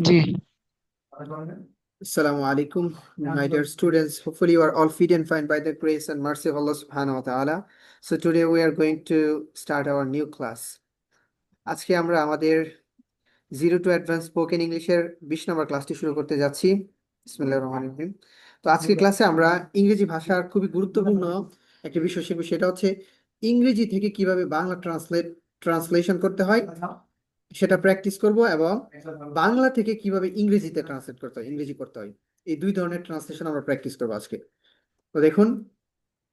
G. Assalamu alaikum, my dear students. Hopefully, you are all fit and fine by the grace and mercy of Allah subhanahu wa ta'ala. So, today we are going to start our new class. আজকে আমরা আমাদের zero to advance spoken ইংলিশের 20 নম্বর ক্লাসটি শুরু করতে যাচ্ছি। বিসমিল্লাহির রহমানির রহিম। তো আজকের ক্লাসে আমরা ইংরেজি ভাষার খুবই গুরুত্বপূর্ণ একটা বিষয় শিখব, সেটা হচ্ছে ইংরেজি থেকে কিভাবে বাংলা ট্রান্সলেশন করতে হয় সেটা প্র্যাকটিস করব, এবং বাংলা থেকে কিভাবে ইংরেজিতে ট্রান্সলেট করতে হয়, ইংরেজি করতে হয়, এই দুই ধরনের ট্রান্সলেশন আমরা প্র্যাকটিস করবো আজকে। তো দেখুন,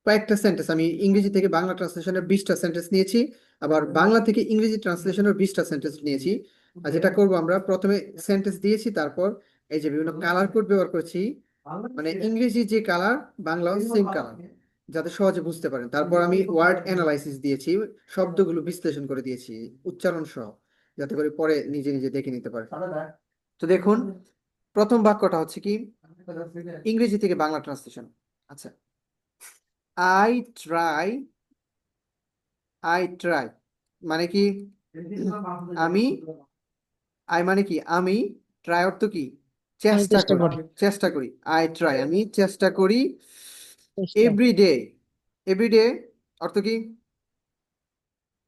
কয়েকটা সেন্টেন্স আমি ইংরেজি থেকে বাংলা ট্রান্সলেশনের 20টা সেন্টেন্স নিয়েছি, আবার বাংলা থেকে ইংরেজি ট্রান্সলেশনের 20টা সেন্টেন্স নিয়েছি। আর যেটা করব, আমরা প্রথমে সেন্টেন্স দিয়েছি, তারপর এই যে বিভিন্ন কালার কোড ব্যবহার করছি, মানে ইংরেজি যে কালার বাংলাও সেম কালার, যাতে সহজে বুঝতে পারেন। তারপর আমি ওয়ার্ড অ্যানালাইসিস দিয়েছি, শব্দগুলো বিশ্লেষণ করে দিয়েছি উচ্চারণ সহ, যাতে করে পরে নিজে নিজে দেখে নিতে পারে। তো দেখুন, প্রথম বাক্যটা হচ্ছে কি ইংরেজি থেকে বাংলা ট্রান্সলেশন। আচ্ছা, আই ট্রাই, আই ট্রাই মানে কি আমি, আই মানে কি আমি, ট্রাই অর্থ কি আমি চেষ্টা চেষ্টা করি, করি। চেষ্টা করি। আই ট্রাই আমি চেষ্টা করি। চেষ্টা। এভরিডে, এভরিডে অর্থ কি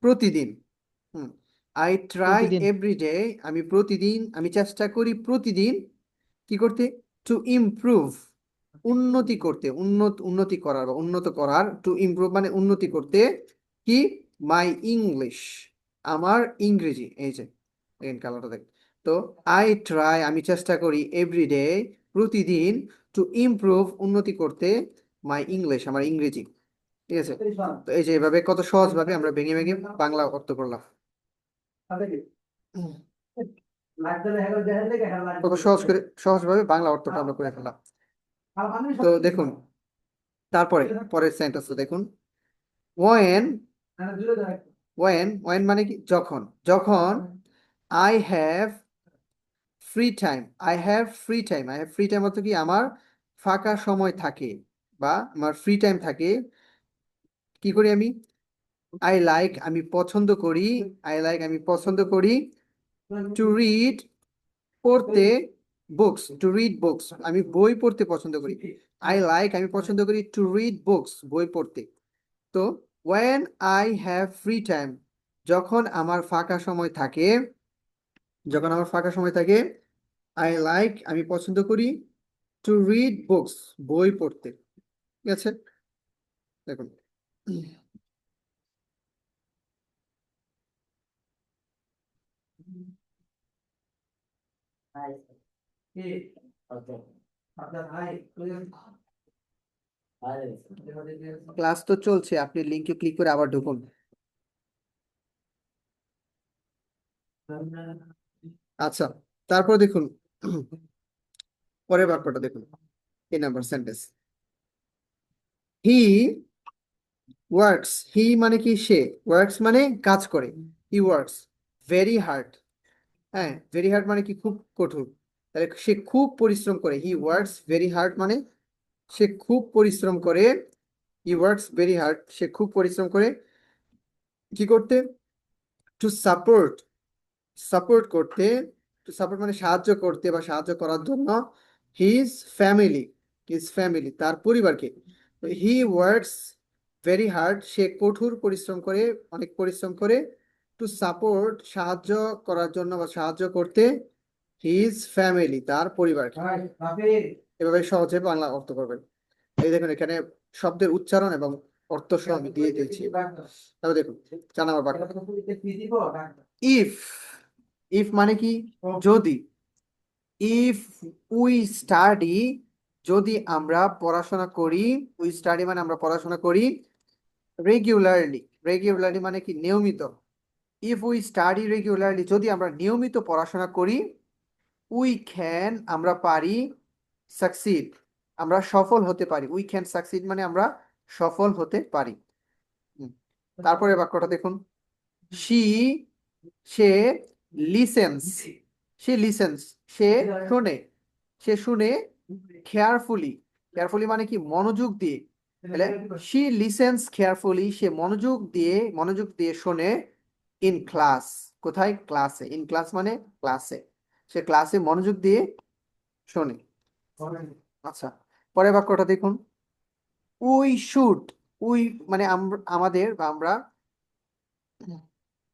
প্রতিদিন। আই ট্রাই প্রতিদিন। এভরিডে, আমি প্রতিদিন, আমি চেষ্টা করি প্রতিদিন কি করতে, টু ইমপ্রুভ, উন্নতি করতে, উন্নতি করার বা উন্নত করার, টু ইমপ্রুভ মানে উন্নতি করতে কি, মাই ইংলিশ, আমার ইংরেজি। এই যে কালারটা দেখ। তো আই ট্রাই আমি চেষ্টা করি, এভরিডে প্রতিদিন, টু ইমপ্রুভ উন্নতি করতে, মাই ইংলিশ আমার ইংরেজি। ঠিক আছে, তো এই যে এভাবে কত সহজ ভাবে আমরা ভেঙে ভেঙে বাংলা অর্থ করলাম। কত সহজভাবে বাংলা অর্থটা আমরা করে ফেললাম। তো দেখুন, তারপরে পরের সেন্টেন্সটা দেখুন, ওয়েন, ওয়েন মানে কি যখন, যখন I have free time, I have free time, I have free time অর্থ কি আমার ফাঁকা সময় থাকে বা আমার ফ্রি টাইম থাকে, কি করি আমি, আই লাইক আমি পছন্দ করি, আই লাইক আমি পছন্দ করি, টু রিড পড়তে, বুকস, টু রিড বুকস আমি বই পড়তে পছন্দ করি। আই লাইক আমি পছন্দ করি, টু রিড বুকস বই পড়তে। তো when I have free time, যখন আমার ফাঁকা সময় থাকে, যখন আমার ফাঁকা সময় থাকে, আই লাইক আমি পছন্দ করি, টু রিড বুকস বই পড়তে। ঠিক আছে, দেখুন। ক্লাস তো চলছে, আপনি লিংকে ক্লিক করে আবার ঢুকুন। আচ্ছা, তারপর দেখুন পরের বাক্যটা দেখুন, এই নাম্বার সেন্টেন্স, হি ওয়ার্কস, হি মানে কি সে, ওয়ার্কস মানে কাজ করে, হি ওয়ার্কস ভেরি হার্ড। হ্যাঁ, ভেরি হার্ড মানে কি খুব কঠোর, তাহলে সে খুব পরিশ্রম করে, হি ওয়ার্কস ভেরি হার্ড মানে সে খুব পরিশ্রম করে, হি ওয়ার্কস ভেরি হার্ড সে খুব পরিশ্রম করে কি করতে, টু সাপোর্ট, সাপোর্ট করতে, টু সাপোর্ট মানে সাহায্য করতে বা সাহায্য করার জন্য, হিজ ফ্যামিলি, হিজ ফ্যামিলি তার পরিবারকে। হি ওয়ার্কস ভেরি হার্ড সে কঠোর পরিশ্রম করে, অনেক পরিশ্রম করে, টু সাপোর্ট সাহায্য করার জন্য বা সাহায্য করতে, হিজ ফ্যামিলি তার পরিবারকে। এভাবে সহজে বাংলা অর্থ করবেন। এই দেখুন, এখানে শব্দের উচ্চারণ এবং অর্থ সহ আমি দিয়ে দিয়েছি। তবে দেখুন 4 নম্বর বাক্য, ইফ, ইফ মানে কি যদি, ইফ উই স্টাডি যদি আমরা পড়াশোনা করি, উই স্টাডি মানে আমরা পড়াশোনা করি, রেগুলারলি, রেগুলারলি মানে কি নিয়মিত, ইফ উই স্টাডি রেগুলারলি যদি আমরা নিয়মিত পড়াশোনা করি, উই ক্যান আমরা পারি, সাকসিড আমরা সফল হতে পারি, উই ক্যান সাকসিড মানে আমরা সফল হতে পারি। তারপরে বাক্যটা দেখুন, শি সে লিসেন্স, সে লিসেন্স সে শোনে, সে শুনে, কেয়ারফুলি, কেয়ারফুলি মানে কি মনোযোগ দিয়ে, তাহলে শি লিসেন্স কেয়ারফুলি সে মনোযোগ দিয়ে, মনোযোগ দিয়ে শোনে, ইন ক্লাস কোথায়, ক্লাসে, ইন ক্লাস মানে ক্লাসে। সে ক্লাসে মনোযোগ দিয়ে শোনে। আচ্ছা, পরের বাক্যটা দেখুন। উই শুড, উই মানে আমাদের বা আমরা,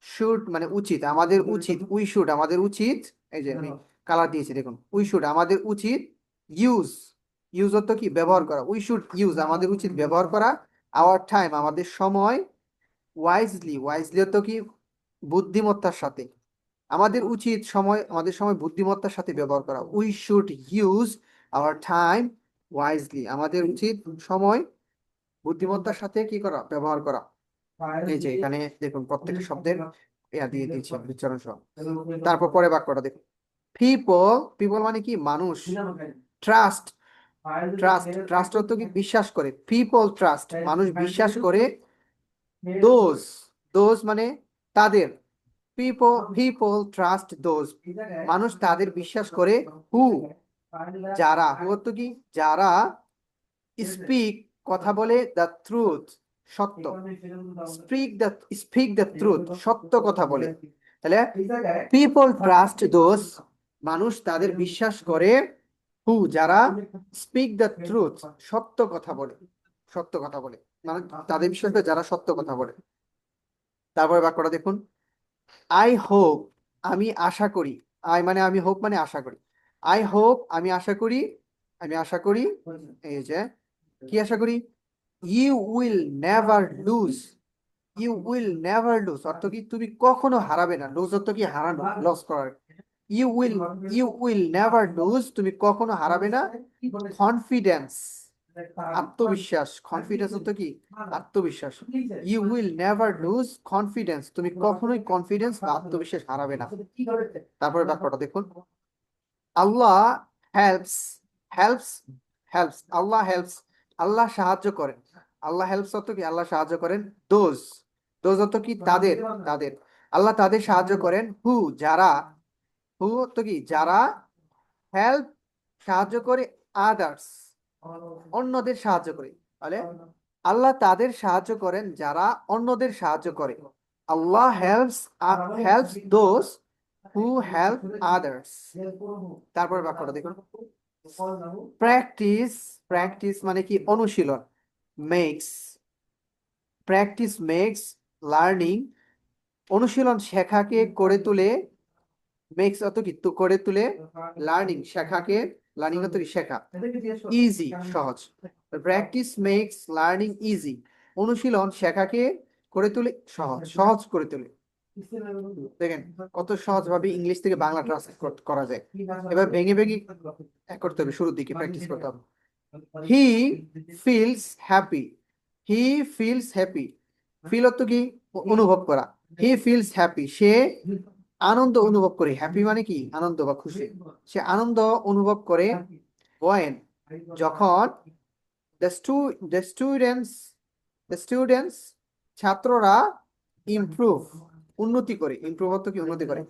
শুড মানে উচিত, আমাদের উচিত, উই শুড আমাদের উচিত, এই যে আমি কালার দিয়েছি দেখুন, উই শুড আমাদের উচিত, ইউজ, ইউজ অর্থ কি ব্যবহার করা, উই শুড ইউজ আমাদের উচিত ব্যবহার করা, আওয়ার টাইম আমাদের সময়, ওয়াইজলি, ওয়াইজলি অর্থ কি বুদ্ধিমত্তার সাথে, আমাদের উচিত সময়, আমাদের সময় বুদ্ধিমত্তার সাথে ব্যবহার করা, we should use our time wisely আমাদের উচিত সময় বুদ্ধিমত্তার সাথে কি করা ব্যবহার করা। এই যে এখানে দেখুন প্রত্যেকটা শব্দের ইয়া দিয়ে দিয়েছি উচ্চারণ সহ। তারপর পরে বাক্যটা দেখুন, পিপল, পিপল মানে কি মানুষ, ট্রাস্ট, ট্রাস্ট, ট্রাস্ট অর্থ কি বিশ্বাস করে, পিপল ট্রাস্ট মানুষ বিশ্বাস করে, দোজ, দোজ মানে তাদের, পিপল, পিপল ট্রাস্ট দোজ মানুষ তাদের বিশ্বাস করে, হু যারা, হু অর্থ কি যারা, স্পিক কথা বলে, দ্য ট্রুথ সত্য, স্পিক দ্য ট্রুথ সত্য কথা বলে। তাহলে পিপল ট্রাস্ট দোজ মানুষ তাদের বিশ্বাস করে, হু যারা, স্পিক দ্য ট্রুথ সত্য কথা বলে, সত্য কথা বলে মানে তাদের বিশ্বাস করে যারা সত্য কথা বলে। তারপরে বাক্যটা দেখুন, আই হোপ আমি আশা করি, আই মানে আমি, হোপ মানে আশা করি, আই হোপ আমি আশা করি, আমি আশা করি, এই যে কি আশা করি, you will never lose, you will never lose অর্থ কি তুমি কখনো হারাবে না, লুজ অর্থ কি হারানো, লস করার, you will, you will never lose তুমি কখনো হারাবে না, কনফিডেন্স আত্মবিশ্বাস, কনফিডেন্স অর্থ কি আত্মবিশ্বাস, you will never lose confidence তুমি কখনোই কনফিডেন্স বা আত্মবিশ্বাস হারাবে না। তারপরে বাক্যটা দেখুন, আল্লাহ হেল্পস, হেল্পস, হেল্পস আল্লাহ হেল্পস আল্লাহ সাহায্য করেন, আল্লাহ হেল্পস অর্থ কি আল্লাহ সাহায্য করেন, দোজ, দোজ অর্থ কি তাদের, তাদের আল্লাহ তাদের সাহায্য করেন, হু যারা, হু অর্থ কি যারা, হেল্প সাহায্য করে, আদার্স অন্যদের সাহায্য করে, তাহলে আল্লাহ তাদের সাহায্য করেন যারা অন্যদের সাহায্য করে, Allah helps, helps those who help others. তারপরে বাক্যটা দেখুন, প্র্যাকটিস, প্র্যাকটিস মানে কি অনুশীলন, মেক্স, প্র্যাকটিস মেক্স লার্নিং অনুশীলন শেখাকে করে তোলে, মেক্স অত কি করে তোলে, লার্নিং শেখাকে, লার্নিং অত কি শেখা, ইজি সহজ, প্র্যাকটিস মেক্স লার্নিং ইজি অনুশীলন শেখাকে করে তোলে সহজ, সহজ করে তোলে। দেখেন কত সহজ ভাবে ইংলিশ থেকে বাংলা ট্রান্সলেট করা যায়। এবার ভেঙে ভেঙে করতে হবে, শুরুর দিকে প্র্যাকটিস করতে হবে। He feels happy, he feels happy, feel অর্থ কি অনুভব করা, হি ফিলস হ্যাপি সে আনন্দ অনুভব করে, হ্যাপি মানে কি আনন্দ বা খুশি, সে আনন্দ অনুভব করে, when যখন, the students, the students ছাত্ররা, ইমপ্রুভ উন্নতি করে, ইমপ্রুভ অর্থ কি উন্নতি করে,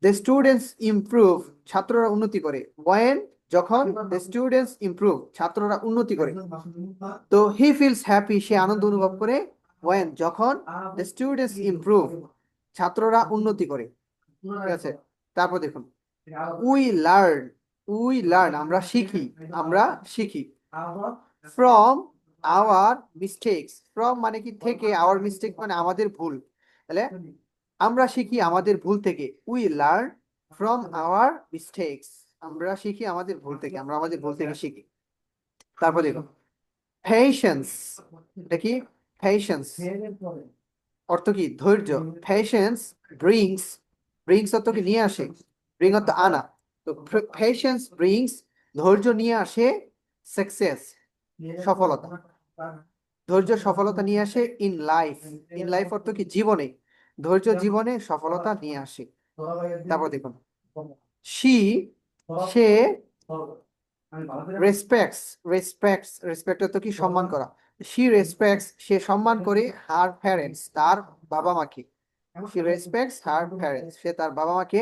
the students improve ছাত্ররা উন্নতি করে, when যখন, the students improve ছাত্ররা উন্নতি করে, তো he feels happy সে আনন্দ অনুভব করে, when যখন, the students improve ছাত্ররা উন্নতি করে। ঠিক আছে, তারপর দেখুন, উই লার্ন, উই লার্ন আমরা শিখি, আমরা শিখি, ফ্রম আওয়ার মিস্টেকস, ফ্রম মানে কি থেকে, আওয়ার মিস্টেক মানে আমাদের ভুল, তাহলে আমরা শিখি আমাদের ভুল থেকে, we learn from our mistakes আমরা শিখি আমাদের ভুল থেকে, আমরা আমাদের ভুল থেকে শিখি। তারপর দেখুন, পেশেন্স, এটা কি পেশেন্স অর্থ কি ধৈর্য, পেশেন্স ব্রিংস, ব্রিংস অর্থ কি নিয়ে আসে, ব্রিং অর্থ আনা, তো পেশেন্স ব্রিংস ধৈর্য নিয়ে আসে, সাকসেস সফলতা, ধৈর্য সফলতা নিয়ে আসে, ইন লাইফ, ইন লাইফ অর্থ কি জীবনে, ধৈর্য জীবনে সফলতা নিয়ে আসে। তারপর দেখুন, she say, respects, respects respect অর্থ কি সম্মান করা, শি রেসপেক্টস সে সম্মান করে, হার প্যারেন্টস তার বাবা মাকে, শি রেসপেক্টস হার প্যারেন্টস সে তার বাবা মাকে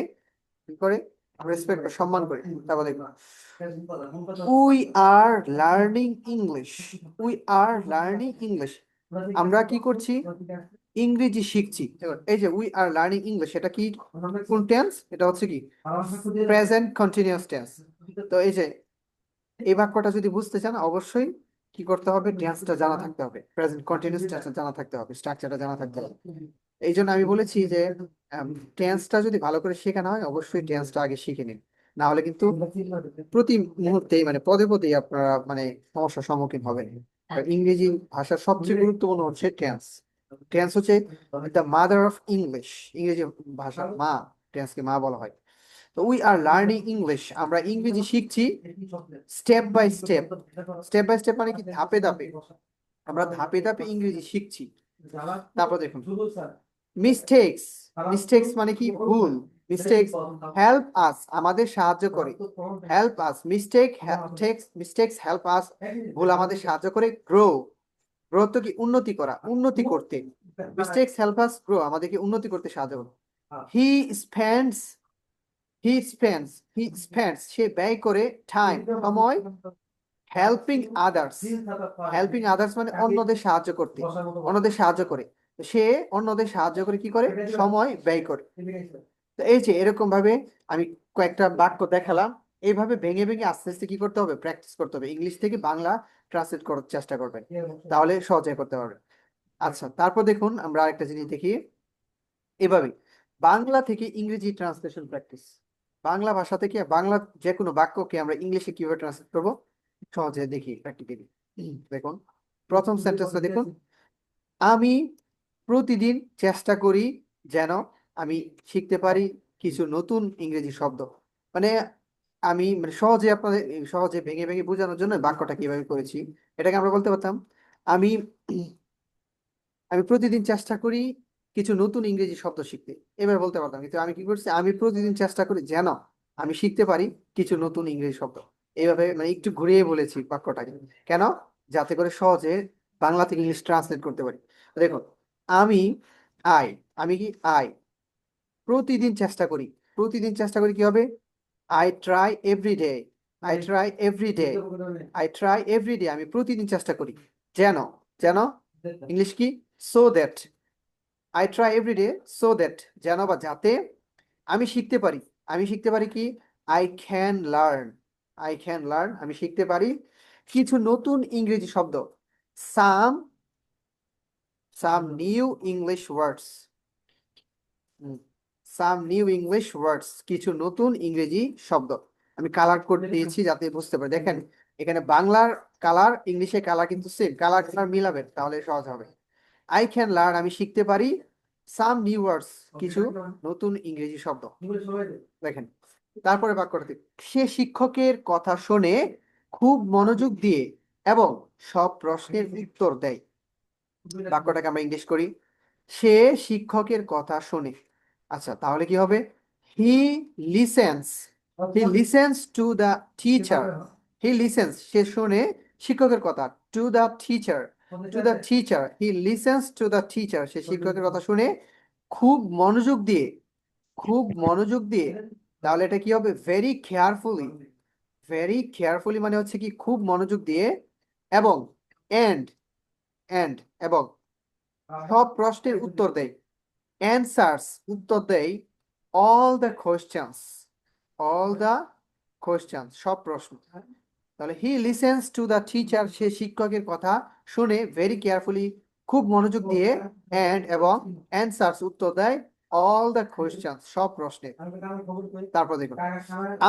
কি করে, রেসপেক্ট সম্মান করে। তারপর দেখুন, we are learning English, we are learning English আমরা কি করছি, ইংরেজি শিখছি। এবার এই যে উই আর লার্নিং ইংলিশ, এটা কি কোন টেন্স? এটা হচ্ছে কি প্রেজেন্ট কন্টিনিউয়াস টেন্স। তো এই যে এই বাক্যটা যদি বুঝতে চান অবশ্যই কি করতে হবে, টেন্সটা জানা থাকতে হবে, প্রেজেন্ট কন্টিনিউয়াস টেন্সটা জানা থাকতে হবে, স্ট্রাকচারটা জানা থাকতে হবে। এই জন্য আমি বলেছি যে টেন্সটা যদি ভালো করে শেখানো হয় অবশ্যই টেন্সটা আগে শিখে নিন, না হলে কিন্তু প্রতি মুহূর্তেই মানে পদে পদেই আপনারা মানে সমস্যার সম্মুখীন হবেন। আর ইংরেজি ভাষার সবচেয়ে গুরুত্বপূর্ণ হচ্ছে টেন্স। টেন্স হচ্ছে দ্য মাদার অফ ইংলিশ, ইংরেজি ভাষার মা, টেন্সকে মা বলা হয়। তো উই আর লার্নিং ইংলিশ, আমরা ইংরেজি শিখছি step by step. Step by step মানে কি ধাপে ধাপে, আমরা ধাপে ধাপে ইংরেজি শিখছি। তারপর দেখুন মিস্টেক্স, মিস্টেক্স মানে কি ভুল, মিস্টেক্স হেল্প আস আমাদের সাহায্য করে, help us mistakes help us ভুল আমাদের সাহায্য করে গ্রো, গ্রো তো কি উন্নতি করা, উন্নতি করতে, মিস্টেক্স হেল্প আস গ্রো আমাদেরকে উন্নতি করতে সাহায্য করে। হি স্পেন্ডস হি স্পেন্ডস সে ব্যয় করে টাইম সময় হেল্পিং আদার্স, হেল্পিং আদার্স মানে অন্যদের সাহায্য করতে, অন্যদের সাহায্য করে। তো সে অন্যদের সাহায্য করে কি করে, সময় ব্যয় করে। তো এই যে এরকম ভাবে আমি কয়েকটা বাক্য দেখালাম, এইভাবে ভেঙে ভেঙে আস্তে আস্তে কি করতে হবে, প্র্যাকটিস করতে হবে, ইংলিশ থেকে বাংলা ট্রান্সলেট করার চেষ্টা করবেন, তাহলে সহজে করতে পারবেন। আচ্ছা তারপর দেখুন আমরা আরেকটা জিনিস দেখি, এভাবে বাংলা থেকে ইংরেজি ট্রান্সলেশন প্র্যাকটিস, বাংলা ভাষা থেকে বাংলা যে কোনো বাক্যকে আমরা ইংলিশে কিভাবে ট্রান্সলেট করবো সহজে দেখি প্র্যাকটিক্যালি। দেখুন প্রথম সেন্টেন্সটা দেখুন, আমি প্রতিদিন চেষ্টা করি যেন আমি শিখতে পারি কিছু নতুন ইংরেজি শব্দ। মানে আমি মানে সহজে আপনাদের সহজে ভেঙে ভেঙে বোঝানোর জন্য বাক্যটা কিভাবে করেছি, এটাকে আমরা বলতে পারতাম আমি আমি প্রতিদিন চেষ্টা করি কিছু নতুন ইংরেজি শব্দ শিখতে, এবার বলতে পারতাম, কিন্তু আমি কি করছি, আমি প্রতিদিন চেষ্টা করি যেন আমি শিখতে পারি কিছু নতুন ইংরেজি শব্দ। এইভাবে মানে একটু ঘুরিয়ে বলেছি বাক্যটাকে, কেন? যাতে করে সহজে বাংলা থেকে ইংলিশ ট্রান্সলেট করতে পারি। দেখুন আমি আই, আমি কি আই প্রতিদিন চেষ্টা করি, প্রতিদিন চেষ্টা করি কি হবে, I try every day, I try every day, I try every day আমি প্রতিদিন চেষ্টা করি যেন, যেন ইংলিশ কি so that, I try every day so that যেন বা যাতে আমি শিখতে পারি, আমি শিখতে পারি কি I can learn, I can learn আমি শিখতে পারি কিছু নতুন ইংরেজি শব্দ, some some new English words, some new English words কিছু নতুন ইংরেজি শব্দ। আমি কালার কোড দিয়েছি যাতে বুঝতে পারে, দেখেন এখানে বাংলার কালার ইংলিশে কালার কিন্তু সেম, কালার কালার মিলাবেন তাহলে সহজ হবে। আই ক্যান লার্ন আমি শিখতে পারি সাম নিউ ওয়ার্ডস কিছু নতুন ইংরেজি শব্দ। দেখেন তারপরে বাক্যটা দেখুন, সে শিক্ষকের কথা শুনে খুব মনোযোগ দিয়ে এবং সব প্রশ্নের উত্তর দেয়। বাক্যটাকে আমরা ইংলিশ করি, সে শিক্ষকের কথা শুনে, আচ্ছা তাহলে কি হবে, he listens, he listens to the teacher, he listens সে শুনে শিক্ষকের কথা, to the teacher, to the teacher he listens to the teacher সে শিক্ষকের কথা শুনে খুব মনোযোগ দিয়ে, খুব মনোযোগ দিয়ে, তাহলে এটা কি হবে ভেরি কেয়ারফুলি, ভেরি কেয়ারফুলি মানে হচ্ছে কি খুব মনোযোগ দিয়ে, এবং এন্ড এন্ড এবং সব প্রশ্নের উত্তর দেয়, অ্যান্সার্স উত্তর দেয়, all the questions, all the questions সব প্রশ্ন। তাহলে হি লিসেন্স টু দ্য টিচার সে শিক্ষকের কথা শুনে ভেরি কেয়ারফুলি খুব মনোযোগ দিয়ে, অ্যান্ড এবং অ্যান্সার্স উত্তর দেয়, অল দ্য কোয়েশ্চেন্স সব প্রশ্নের। তারপর দেখুন,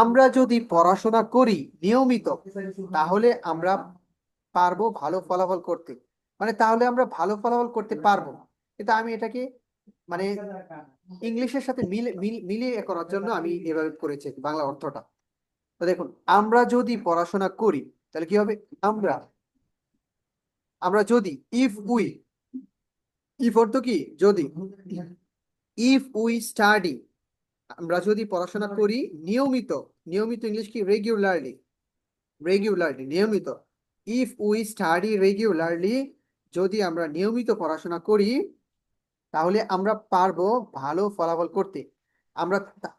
আমরা যদি পড়াশোনা করি নিয়মিত তাহলে আমরা পারবো ভালো ফলাফল করতে, মানে তাহলে আমরা ভালো ফলাফল করতে পারবো, কিন্তু আমি এটাকে মানে ইংলিশের সাথে মিলিয়ে করার জন্য আমি এভাবে করেছি বাংলা অর্থটা। তো দেখুন আমরা যদি পড়াশোনা করি তাহলে কি হবে, আমরা, আমরা যদি, ইফ উই, ইফ অর্থ কি যদি, ইফ উই স্টাডি আমরা যদি পড়াশোনা করি নিয়মিত, নিয়মিত ইংলিশ কি রেগুলারলি, রেগুলারলি নিয়মিত, ইফ উই স্টাডি রেগুলারলি যদি আমরা নিয়মিত পড়াশোনা করি তাহলে আমরা পারবো ভালো ফলাফল করতে, আমরা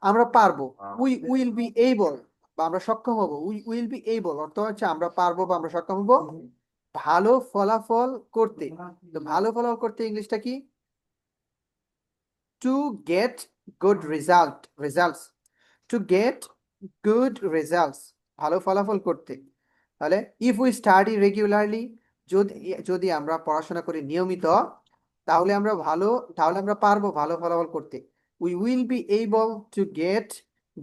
আমরা পারবো, উই উইল বি এবল বা আমরা সক্ষম হব, উই উইল বি এবল অর্থ হচ্ছে আমরা পারবো বা আমরা সক্ষম হব ভালো ফলাফল করতে। তো ভালো ফলাফল করতে ইংলিশটা কি, to get good results to get good results ভালো ফলাফল করতে। তাহলে ইফ উই স্টাডি রেগুলারলি, যদি যদি আমরা পড়াশোনা করি নিয়মিত, তাহলে আমরা পারবো ভালো ফলাফল করতে। We will be able to get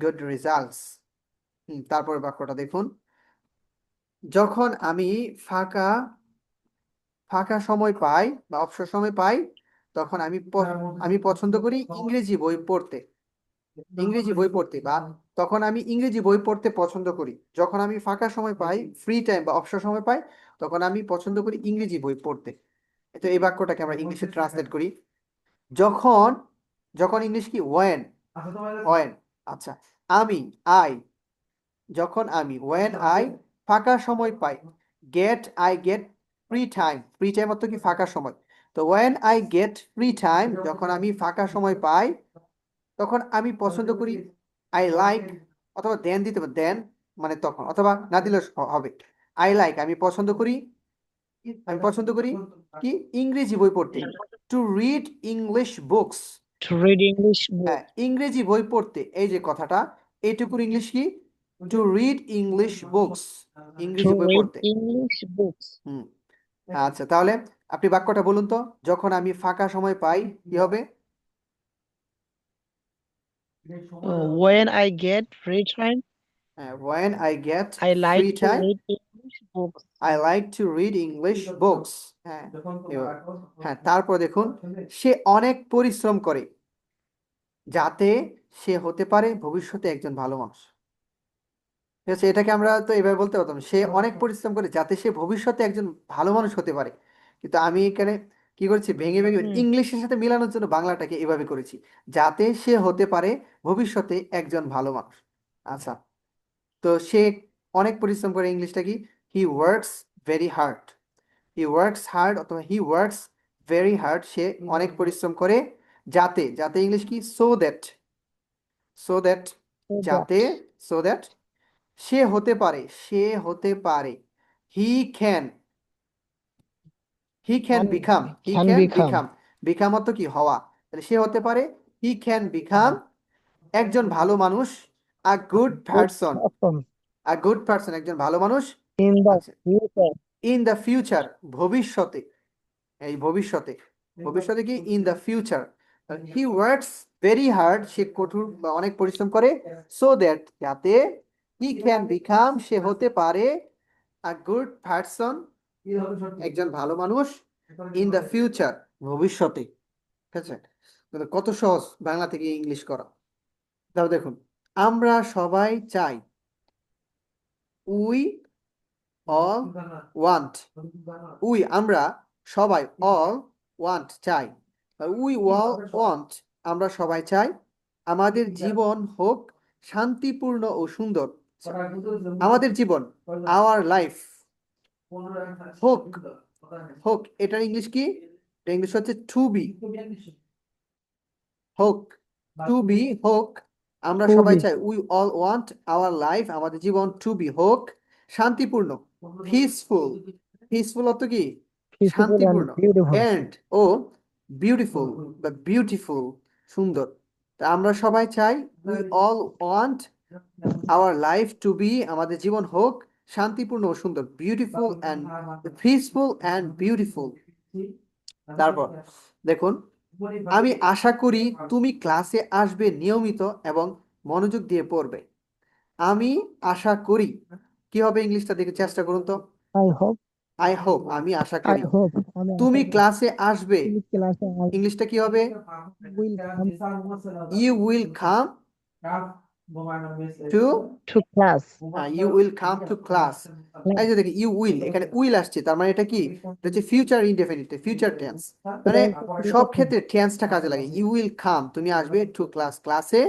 good results. তারপরে বাক্যটা দেখুন, যখন আমি ফাঁকা ফাঁকা সময় পাই বা অবসর সময় পাই, তখন আমি পছন্দ করি ইংরেজি বই পড়তে। বা তখন আমি ইংরেজি বই পড়তে পছন্দ করি। যখন আমি ফাঁকা সময় পাই, ফ্রি টাইম বা অবসর সময় পাই, তখন আমি পছন্দ করি ইংরেজি বই পড়তে। তো এই বাক্যটাকে আমরা ইংলিশে ট্রান্সলেট করি। যখন যখন ইংলিশ কি ওয়েন। ওয়েন আচ্ছা, আমি আই যখন আমি ওয়েন আই ফাঁকা সময় পাই, আই গেট ফ্রি টাইম অর্থ কি ফাঁকা সময়। তো when I get free time, যখন আমি ফাঁকা সময় পাই, তখন আমি পছন্দ করি আই লাইক, অথবা দেন দিতে হবে, দেন মানে তখন, অথবা না দিলে হবে। আই লাইক আমি পছন্দ করি কি ইংরেজি বই পড়তে। To read English books. To read English হ্যাঁ, book. ইংরেজি বই পড়তে, এই যে কথাটা, এইটুকুর ইংলিশ কি? To read English books, To ইংরেজি বই read পড়তে। English books. হুম, আচ্ছা, তাহলে আপনি বাক্যটা বলুন তো, যখন আমি ফাঁকা সময় পাই কি হবে? When I get free time, হ্যাঁ, when I get I like free to time, read English books. I like to read English books. হ্যাঁ, হ্যাঁ, তারপর দেখুন, সে অনেক পরিশ্রম করে যাতে সে হতে পারে ভবিষ্যতে একজন ভালো মানুষ। ঠিক আছে, এটাকে আমরা তো এভাবে বলতে পারতাম, সে অনেক পরিশ্রম করে যাতে সে ভবিষ্যতে একজন ভালো মানুষ হতে পারে। কিন্তু আমি এখানে কি করেছি, ভেঙে ভেঙে হুম। ইংলিশের সাথে মেলানোর জন্য বাংলাটাকে এভাবে করেছি, যাতে সে হতে পারে ভবিষ্যতে একজন ভালো মানুষ। আচ্ছা, তো সে অনেক পরিশ্রম করে, ইংলিশটা কি? হি ওয়ার্কস ভেরি হার্ড। অথবা হি ওয়ার্কস ভেরি হার্ড, সে অনেক পরিশ্রম করে যাতে ইংলিশ কি? সো দ্যাট So যাতে that সো দ্যাট সে হতে পারে he can become can become become অর্থ কি? হওয়া। তাহলে সে হতে পারে, হি ক্যান বিকাম একজন ভালো মানুষ, a good good person. person একজন ভালো মানুষ। in the আচ্ছা, future. ইন দ্য ফিউচার, ভবিষ্যতে। ভবিষ্যতে কি? In the future. He works very hard, সে কঠোর বা অনেক পরিশ্রম করে, সো দ্যাট যাতে হি ক্যান বিকাম, সে হতে পারে, আ গুড পারসন একজন ভালো মানুষ, ইন দ্য ফিউচার ভবিষ্যতে। ঠিক আছে, তাহলে কত সহজ বাংলা থেকে ইংলিশ করা। তাহলে দেখুন, আমরা সবাই চাই, উই অল ওয়ান্ট, আমরা সবাই, অল ওয়ান্ট চাই, উই অল ওয়ান্ট আমরা সবাই চাই, আমাদের জীবন হোক শান্তিপূর্ণ ও সুন্দর। আমাদের জীবন, আওয়ার লাইফ, হোক এটার ইংলিশ কি? এটা ইংলিশ হচ্ছে টু বি। হোক, হোক আমরা To সবাই be চাই, we all want our life, আমাদের জীবন, টু বি হোক শান্তিপূর্ণ, পিসফুল অর্থ কি? peaceful শান্তিপূর্ণ। and beautiful. এন্ড ও বিউটিফুল বা বিউটিফুল, সুন্দর। তা আমরা সবাই চাই, we all want our life to be, আমাদের জীবন হোক শান্তিপূর্ণ ও সুন্দর, পিসফুল অ্যান্ড বিউটিফুল। তারপর দেখুন, আমি আশা করি তুমি ক্লাসে আসবে নিয়মিত এবং মনোযোগ দিয়ে পড়বে। আমি আশা করি কি হবে? ইংলিশটা দেখে চেষ্টা করুন তো। I hope, আমি আশা I করি hope, আমি তুমি আশা করি ক্লাসে আসবে, তুমি ক্লাসে ইংলিশটা কি হবে? will come you will come to to class. Class. এই যে দেখি, ইউ উইল, এখানে উইল আসছে, তার মানে এটা কি? এটা হচ্ছে ফিউচার ইনডেফিনিট, ফিউচার টেন্স। মানে সব ক্ষেত্রে টেন্সটা কাজে লাগে। ইউ উইল কাম, তুমি আসবে, টু ক্লাসে,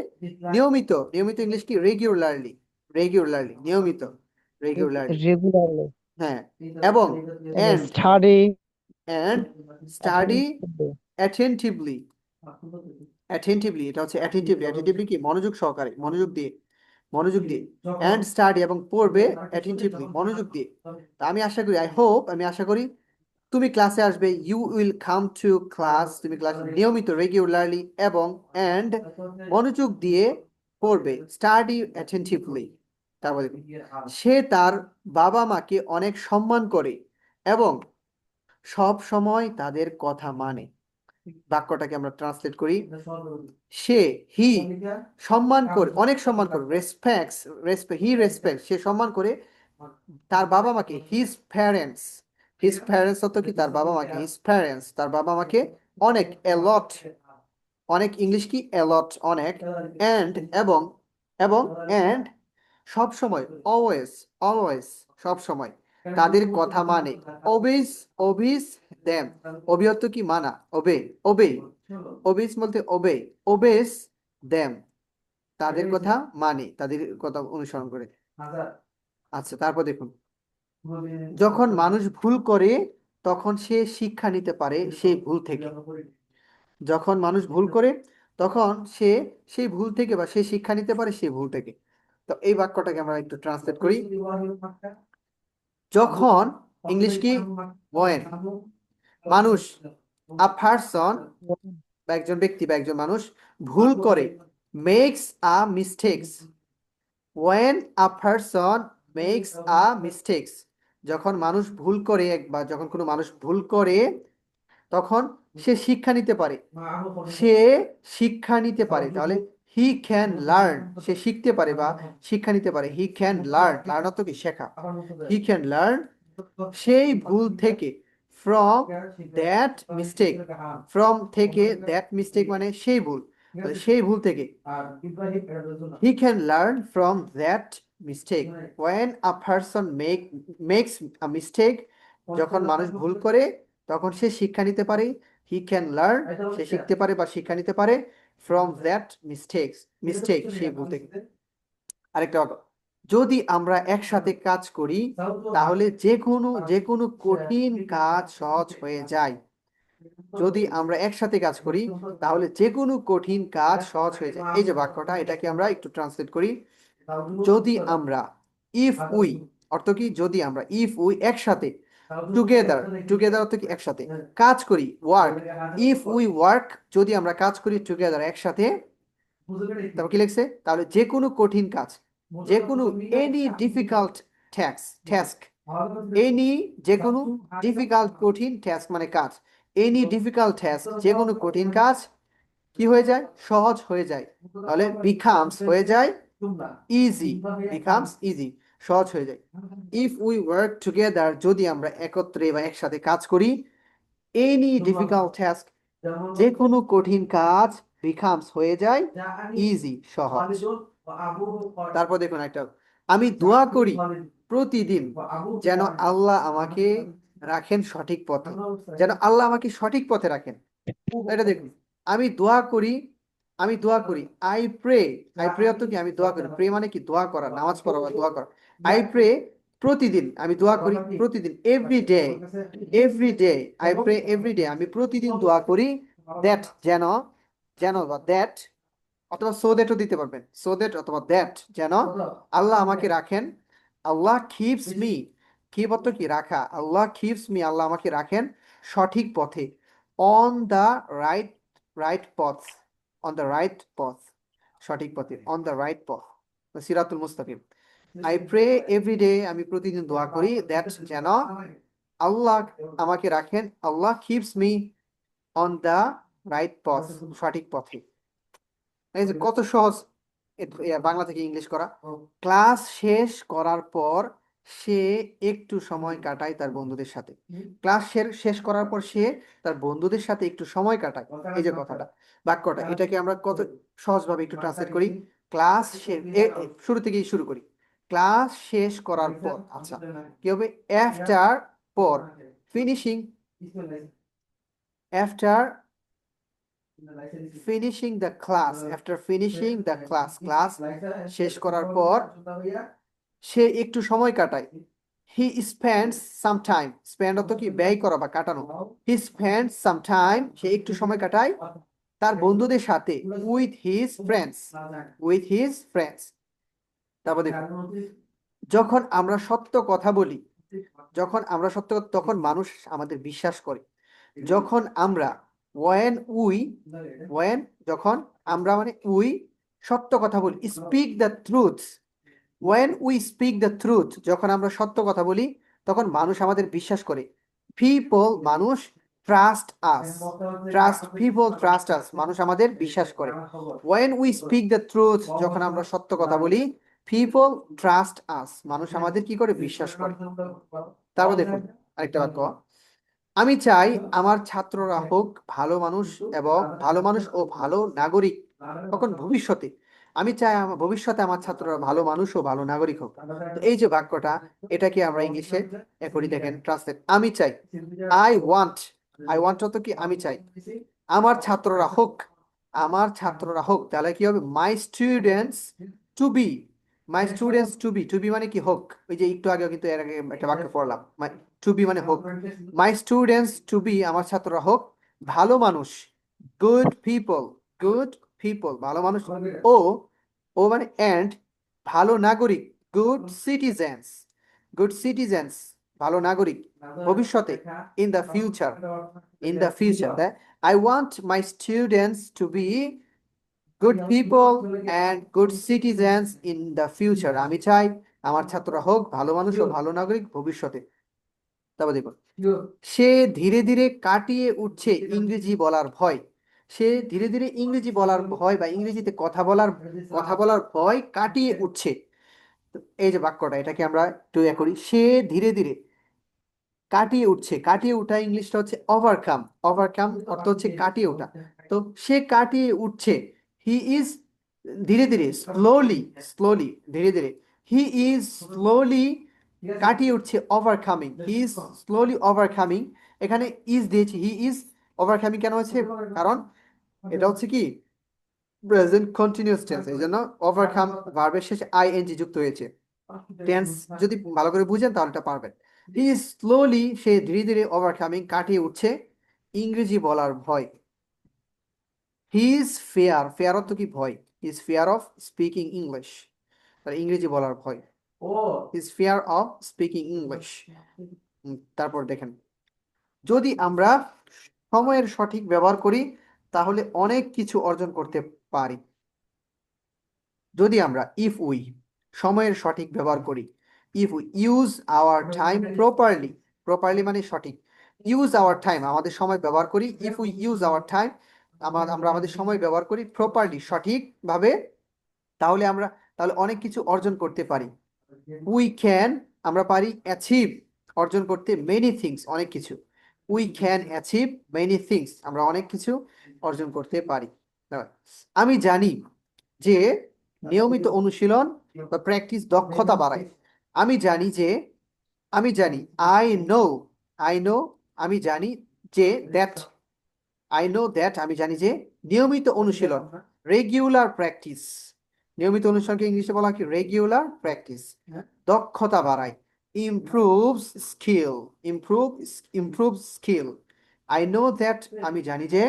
নিয়মিত ইংলিশ কি? নিয়মিত, রেগুলারলি। Regularly হ্যাঁ, এবং and and study study attentively. Attentively. এটা হচ্ছে অ্যাটেন্টিভলি কি? মনোযোগ সহকারে, মনোযোগ দিয়ে অ্যান্ড স্টাডি এবং পড়বে অ্যাটেন্টিভলি, মনোযোগ দিয়ে। তা আমি আশা করি, আমি আশা করি তুমি ক্লাসে আসবে, you will come to class, তুমি ক্লাস নিয়মিত রেগুলারলি এবং অ্যান্ড মনোযোগ দিয়ে পড়বে, স্টাডি অ্যাটেন্টিভলি। তারপর দেখুন, সে তার বাবা মাকে অনেক সম্মান করে এবং সব সময় তাদের কথা মানে। বাক্যটাকে আমরা ট্রান্সলেট করি, সে হি সম্মান করে, অনেক সম্মান করে, রেসপেক্টস, হি রেসপেক্ট, সে সম্মান করে তার বাবা মাকে, হিজ প্যারেন্টস। হিজ প্যারেন্টস অর্থ কি? তার বাবা মাকে। হিজ প্যারেন্টস, তার বাবা মাকে অনেক, এ লট, অনেক ইংলিশ কি? এ লট, অনেক, অ্যান্ড এবং, এবং অ্যান্ড সব সময়, অলওয়েজ, অলওয়েজ সব সময় তাদের কথা মানে, ওবেজ, ওবেজ দেম। ওবে অর্থ কি? মানা, ওবে, ওবে, ওবেজ বলতে ওবে, ওবেজ দেম, তাদের কথা মানে, তাদের কথা অনুসরণ করে। আচ্ছা, তারপর দেখুন, যখন মানুষ ভুল করে তখন সে শিক্ষা নিতে পারে সেই ভুল থেকে। যখন মানুষ ভুল করে তখন সে সেই ভুল থেকে বা সে শিক্ষা নিতে পারে সেই ভুল থেকে। তো এই বাক্যটাকে আমরা একটু ট্রান্সলেট করি। যখন, ইংলিশ কি? when, মানুষ, a person, বা একজন ব্যক্তি বা একজন মানুষ ভুল করে, makes a mistakes, when a person makes a mistakes, যখন মানুষ ভুল করে বা যখন কোনো মানুষ ভুল করে তখন সে শিক্ষা নিতে পারে, সে শিক্ষা নিতে পারে। তাহলে হি ক্যান লার্ন, সে শিখতে পারে বা শিক্ষা নিতে পারে। হি ক্যান লার্ন, লার্ন অর্থ কি? শেখা। হি ক্যান লার্ন সেই ভুল থেকে, ফ্রম দ্যাট মিস্টেক, ফ্রম থেকে, দ্যাট মিস্টেক মানে সেই ভুল, সেই ভুল থেকে। He can learn from that mistake when a person makes a mistake, যখন মানুষ ভুল করে তখন সে শিক্ষা নিতে পারে। হি ক্যান লার্ন, সে শিখতে পারে বা শিক্ষা নিতে পারে, ফ্রম দ্যাট মিস্টেক, সেই ভুল থেকে। আরেকটা বাক্য, যদি আমরা একসাথে কাজ করি তাহলে যে কোনো কঠিন কাজ সহজ হয়ে যায়। যদি আমরা একসাথে কাজ করি তাহলে যে কোনো কঠিন কাজ সহজ হয়ে যায়। এই যে বাক্যটা, এটাকে আমরা একটু ট্রান্সলেট করি। যদি আমরা, ইফ উই অর্থ কি? যদি আমরা, ইফ উই একসাথে, টুগেদার, টুগেদার অর্থ কি? একসাথে, কাজ করি, ওয়ার্ক, ইফ উই ওয়ার্ক, যদি আমরা কাজ করি টুগেদার, একসাথে, তারপর কি লিখছে? তাহলে যে কোনো কঠিন কাজ, যে কোনো, এনি ডিফিকাল্ট টাস্ক, এনি, যে কোনো, ডিফিকাল্ট কঠিন, টাস্ক মানে কাজ, এনি ডিফিকাল্ট টাস্ক, যে কোনো কঠিন কাজ কি হয়ে যায়? সহজ হয়ে যায়। তাহলে বিকামস হয়ে যায় ইজি, বিকামস ইজি, সহজ হয়ে যায়। ইফ উই ওয়ার্ক টুগেদার, যদি আমরা একত্রে বা একসাথে কাজ করি, এনি ডিফিকাল্ট টাস্ক, যে কোনো কঠিন কাজ, বিকামস হয়ে যায় ইজি, সহজ। তারপর দেখুন একটা, আমি দোয়া করি প্রতিদিন যেন আল্লাহ আমাকে রাখেন সঠিক পথে, যেন আল্লাহ আমাকে সঠিক পথে রাখেন। এটা দেখুন, আমি দোয়া করি, আমি দোয়া করি, আই প্রে, আই প্রে অর্থ কি? আমি দোয়া করি, প্রে মানে কি? দোয়া করা, নামাজ পড়া বা দোয়া করা। আই প্রে প্রতিদিন, আমি দোয়া করি প্রতিদিন, every day, every day, I pray every day, আমি প্রতিদিন দোয়া করি, দ্যাট, যেন, যেন বা দ্যাট, অথবা সো দ্যাটও দিতে পারবেন, সো দ্যাট অথবা দ্যাট, যেন আল্লাহ আমাকে রাখেন, আল্লাহ কিপস মি, কিপ অর্থ কি? রাখা, আল্লাহ কিপস মি, আল্লাহ আমাকে রাখেন সঠিক পথে, অন দ্য রাইট, রাইট পথ, অন দ্য রাইট পথ, সঠিক পথে, অন দ্য রাইট পথ, সিরাতুল মুস্তাকিম। আই প্রে এভরি ডে, আমি প্রতিদিন দোয়া করি, দ্যাট, যেন আল্লাহ আমাকে রাখেন, Allah keeps me on the right পথ, সঠিক পথে। এই যে কত সহজ বাংলা থেকে ইংলিশ করা। ক্লাস শেষ করার পর সে একটু সময় কাটায় তার বন্ধুদের সাথে। ক্লাস শেষ করার পর সে তার বন্ধুদের সাথে একটু সময় কাটায়। এই যে কথাটা, বাক্যটা, এটাকে আমরা কত সহজভাবে একটু ট্রান্সলেট করি। ক্লাস শুরু থেকেই শুরু করি, ক্লাস শেষ করার পর। আচ্ছা, কি হবে? আফটার, পর, finishing, after finishing the class, after finishing the class, class শেষ করার পর সে একটু সময় কাটায়। হি স্পেন্ডস সাম টাইম, স্পেন্ড অর্থ কি? ব্যয় করা বা কাটানো। হি স্পেন্ডস সাম টাইম, সে একটু সময় কাটায় তার বন্ধুদের সাথে, with his friends, with his friends. তারপর দেখুন, যখন আমরা সত্য কথা বলি যখন আমরা সত্য কথা, তখন মানুষ আমাদের বিশ্বাস করে। যখন আমরা when we when যখন আমরা মানে we সত্য কথা বলি, speak the truth, when we speak the truth, যখন আমরা সত্য কথা বলি তখন মানুষ আমাদের বিশ্বাস করে। people মানুষ trust us, people trust us, মানুষ আমাদের বিশ্বাস করে। when we speak the truth, যখন আমরা সত্য কথা বলি people trust us, মানুষ আমাদের কি করে বিশ্বাস করে। তারপর দেখুন আরেকটা বাক্য, আমি চাই আমার ছাত্ররা হোক ভালো মানুষ এবং ভালো মানুষ ও ভালো নাগরিক। তখন ভবিষ্যতে আমি চাই আমার ভবিষ্যতে আমার ছাত্ররা ভালো মানুষ ও ভালো নাগরিক হোক। তো এই যে বাক্যটা, এটাকে আমরা ইংলিশে করি, দেখেন ট্রান্সলেট, আমি চাই, আই ওয়ান্ট অর্থ কি আমি চাই আমার ছাত্ররা হোক, আমার ছাত্ররা হোক, তাহলে কি হবে my students to be, my students to be মানে কি হোক, ওই যে একটু আগে কিন্তু এর আগে একটা বাক্য পড়লাম, টু বি মানে হোক, মাই স্টুডেন্টস টু বি আমার ছাত্ররা হোক ভালো মানুষ, গুড পিপল, গুড পিপল ভালো মানুষ, ও ও মানে এন্ড ভালো নাগরিক, গুড সিটিজেন্স, গুড সিটিজেন্স ভালো নাগরিক ভবিষ্যতে, in the future, in the future, that I want my students to be good people and good citizens in the future, আমি চাই আমার ছাত্ররা হোক ভালো মানুষ ও ভালো নাগরিক ভবিষ্যতে। তারপর দেখুন, সে ধীরে ধীরে কাটিয়ে উঠছে ইংরেজি বলার ভয়, সে ধীরে ধীরে ইংরেজি বলার ভয় বা ইংরেজিতে কথা বলার ভয় কাটিয়ে উঠছে। তো এই যে বাক্যটা, এটাকে আমরা একটু করি, সে ধীরে ধীরে কাটিয়ে উঠছে, কাটিয়ে ওঠা ইংলিশটা হচ্ছে ওভারকাম, ওভারকাম অর্থ হচ্ছে কাটিয়ে ওঠা। তো সে কাটিয়ে উঠছে, হি ইজ ধীরে ধীরে, স্লোলি ধীরে ধীরে, হি ইজ স্লোলি কাটিয়ে উঠছে, overcoming, he is slowly overcoming. এখানে ইজ দিয়েছি, হি ইজ ওভারকামিং কেন হচ্ছে, কারণ এটা হচ্ছে কি প্রেজেন্ট কন্টিনিউয়াস টেন্স, এই জন্য ওভারকাম ভার্বের শেষে আইএনজি যুক্ত হয়েছে। টেন্স যদি ভালো করে বুঝেন তাহলে এটা পারবেন। হি স্লোলি, সে ধীরে ধীরে ওভারকামিং কাটিয়ে উঠছে ইংরেজি বলার ভয়। হি ইজ ফেয়ার, ফেয়ার অর্থ কি ভয়, he is fair of speaking English, তার ইংরেজি বলার ভয়, he is fair of speaking English. তারপর দেখেন, যদি আমরা সময়ের সঠিক ব্যবহার করি তাহলে অনেক কিছু অর্জন করতে পারি। যদি আমরা ইফ উই সময়ের সঠিক ব্যবহার করি, if we use our time properly, properly মানে সঠিক, ইউজ আওয়ার টাইম আমাদের সময় ব্যবহার করি, if we use our time আমরা আমাদের সময় ব্যবহার করি প্রপারলি সঠিকভাবে, তাহলে অনেক কিছু অর্জন করতে পারি। উই ক্যান আমরা পারি, অ্যাচিভ অর্জন করতে, মেনি থিংস অনেক কিছু, we can achieve many things আমরা অনেক কিছু অর্জন করতে পারি। আমি জানি যে নিয়মিত অনুশীলন বা প্র্যাকটিস দক্ষতা বাড়ায়। আমি জানি যে, আমি জানি, আই নো আমি জানি যে, দ্যাট আই নো দ্যাট আমি জানি যে নিয়মিত অনুশীলন, রেগুলার প্র্যাকটিস, নিয়মিত অনুশীলনকে ইংলিশে বলা হয় কি রেগুলার প্র্যাকটিস, দক্ষতা বাড়ায়, improves skill, improve skill, I know that আমি জানি যে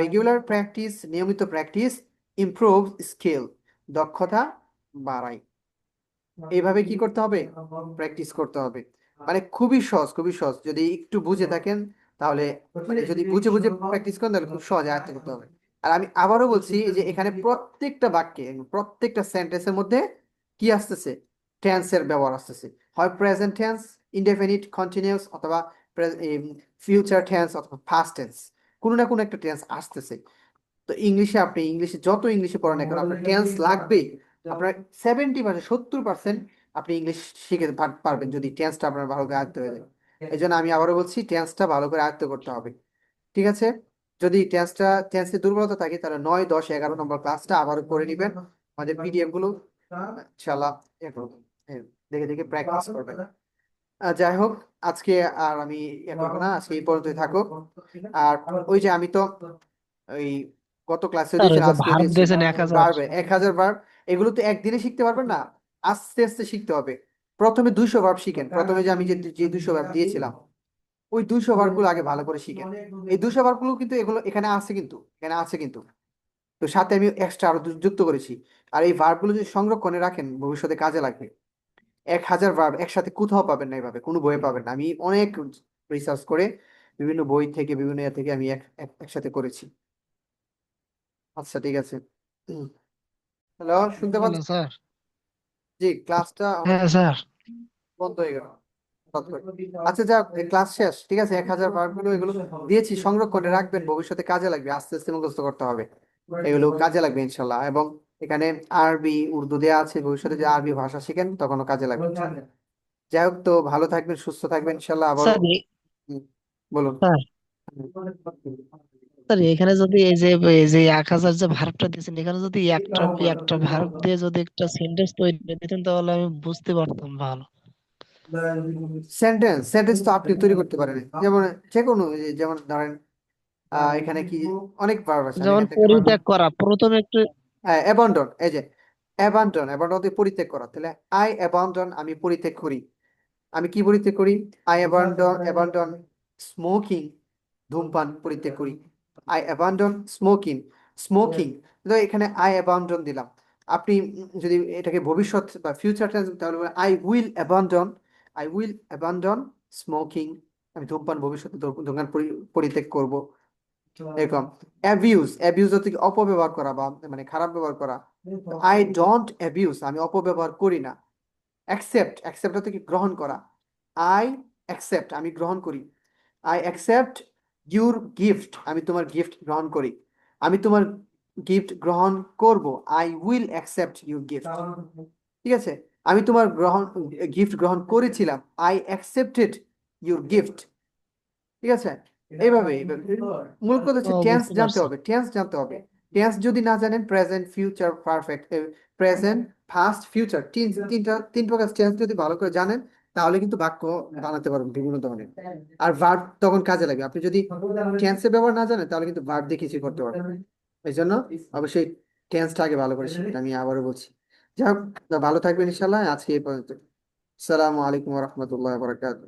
রেগুলার প্র্যাকটিস নিয়মিত প্র্যাকটিস ইমপ্রুভ স্কিল দক্ষতা বাড়ায়। এইভাবে কি করতে হবে, প্র্যাকটিস করতে হবে। মানে খুবই সহজ, খুবই সহজ, যদি একটু বুঝে থাকেন তাহলে, মানে যদি বুঝে বুঝে প্র্যাকটিস করেন তাহলে খুব সহজে আয়ত্ত করতে হবে। আর আমি আবারও বলছি যে এখানে প্রত্যেকটা বাক্যে প্রত্যেকটা সেন্টেন্সের মধ্যে কি আসতেছে, টেন্সের ব্যবহার আসতেছে, হয় প্রেজেন্ট টেন্স, ইনডেফিনিট কন্টিনিউয়াস, অথবা ফিউচার টেন্স, অথবা পাস্ট টেন্স, কোনো না কোনো একটা টেন্স আসতেছে। তো ইংলিশে যত ইংলিশে পড়েন এখন আপনার টেন্স লাগবে, আপনার 70% আপনি ইংলিশ শিখে পারবেন যদি টেন্সটা আপনার ভালো করে আয়ত্ত হয়ে যায়। এই জন্য আমি আবারও বলছি টেন্সটা ভালো করে আয়ত্ত করতে হবে। ঠিক আছে, যদি টেন্সে দুর্বলতা থাকে তাহলে 9, 10, 11 নম্বর ক্লাসটা আবারও করে নেবেন, আমাদের পিডিএফ গুলো ইনশাআল্লাহ দেখে দেখে প্র্যাকটিস করবেন। যাই হোক, আজকে আর আমি করবো না, আজকে এই পর্যন্তই থাকুক। আর ওই যে আমি তো ওই গত ক্লাসে আর ওই দিয়েছি, যে আজকে ভার্ব দিয়েছি দিয়েছেন 1000। ভার্ব, 1000 ভার্ব, এগুলো তো একদিনে শিখতে পারবেন না, আস্তে আস্তে শিখতে হবে। প্রথমে 200 ভার্ব শিখেন, প্রথমে যে আমি যে 200 ভার্ব দিয়েছিলাম ওই 200 ভার্ব গুলো আগে ভালো করে শিখেন। এই 200 ভার্ব গুলো কিন্তু এগুলো এখানে আছে কিন্তু, তো সাথে আমি এক্সট্রা আরো যুক্ত করেছি। আর এই ভার্ব গুলো যদি সংরক্ষণে রাখেন ভবিষ্যতে কাজে লাগবে। 1000 ভার্ব একসাথে কোথাও পাবেন না, এভাবে কোনো বইয়ে পাবেন না। আমি অনেক রিসার্চ করে বিভিন্ন বই থেকে বিভিন্ন ইয়ে থেকে আমি একসাথে করেছি। আচ্ছা ঠিক আছে। হ্যালো, শুনতে হ্যালো পাচ্ছেন? স্যার। জি, ক্লাসটা হ্যাঁ স্যার। বন্ধ হয়ে গেল হঠাৎ করে। আচ্ছা যাক, ক্লাস শেষ, ঠিক আছে। 1000 ভার্ব গুলো এগুলো দিয়েছি, সংরক্ষণ করে রাখবেন, ভবিষ্যতে কাজে লাগবে, আস্তে আস্তে মুখস্থ করতে হবে, এগুলো কাজে লাগবে ইনশাল্লাহ। এবং এখানে আরবি উর্দু দেওয়া আছে, ভবিষ্যতে যে আরবি ভাষা শিখেন তখনও কাজে লাগবে ইনশাল্লাহ। যাই হোক, তো ভালো থাকবেন, সুস্থ থাকবেন ইনশাল্লাহ, আবারও। স্যার হুম, বলুন। স্যার, স্যার এখানে যদি এই যে 1000 যে ভার্বটা দিয়েছেন, এখানে যদি একটা একটা ভার্ব দিয়ে যদি একটা সেন্টেন্স তৈরি করে দিতেন তাহলে আমি বুঝতে পারতাম ভালো। সেন্টেন্স সেন্টেন্স তো আপনি তৈরি করতে পারেন, যেমন যে কোনো যেমন ধরেন এখানে কি অনেক ভার্ব আছে, আমি যেমন এখান থেকে ভার্ব পরিত্যাগ করা, প্রথমে একটু। অ্যাবান্ডন, এই যে অ্যাবান্ডন, অ্যাবান্ডন পরিত্যাগ করা, তাহলে আই অ্যাবান্ডন, আমি পরিত্যাগ করি। আমি কি পরিত্যাগ করি? আই অ্যাবান্ডন, অ্যাবান্ডন স্মোকিং, ধূমপান পরিত্যাগ করি। I abandon smoking, smoking. তো এখানে আই অ্যাবান্ডন দিলাম। আপনি যদি এটাকে ভবিষ্যৎ বা ফিউচার টেন্স, তাহলে I will abandon, I will abandon smoking, আমি ধূমপান ভবিষ্যতে ধূমপান পরিত্যাগ করব, এরকম। অ্যাবিউজ, অ্যাবিউজ হচ্ছে কি অপব্যবহার করা বা মানে খারাপ ব্যবহার করা। আই ডোন্ট অ্যাবিউজ, আমি অপব্যবহার করি না। অ্যাকসেপ্ট, অ্যাকসেপ্ট হচ্ছে কি গ্রহণ করা। আই অ্যাকসেপ্ট, আমি গ্রহণ করি। আই অ্যাকসেপ্ট ইউর গিফট, আমি তোমার গিফট গ্রহণ করি। আমি তোমার গিফট গ্রহণ করব। I will accept your gift, ঠিক আছে। আমি তোমার গিফট গ্রহণ করেছিলাম। আই অ্যাকসেপ্টেড ইউর গিফট, ঠিক আছে। এইভাবে এইভাবে। মূল কথা ও, হচ্ছে টেন্স বুঝতে জানতে পারছি। হবে, টেন্স জানতে হবে। টেন্স যদি না জানেন, present, future, perfect, present, past, future, তিন প্রকার টেন্স যদি ভালো করে জানেন, তাহলে কিন্তু বাক্য বানাতে পারবেন বিভিন্ন ধরনের। আর ভার্ব তখন কাজে লাগবে। আপনি যদি টেন্সের ব্যবহার না জানেন, তাহলে কিন্তু ভার্ব দিয়ে কিছু করতে পারবেন না। এই জন্য অবশ্যই টেন্সটা আগে ভালো করে শিখবেন, আমি আবারও বলছি। যাই হোক, ভালো থাকবেন ইনশাল্লাহ। আজকে এই পর্যন্ত। আসসালামু আলাইকুম রহমতুল্লাহ বরকাত।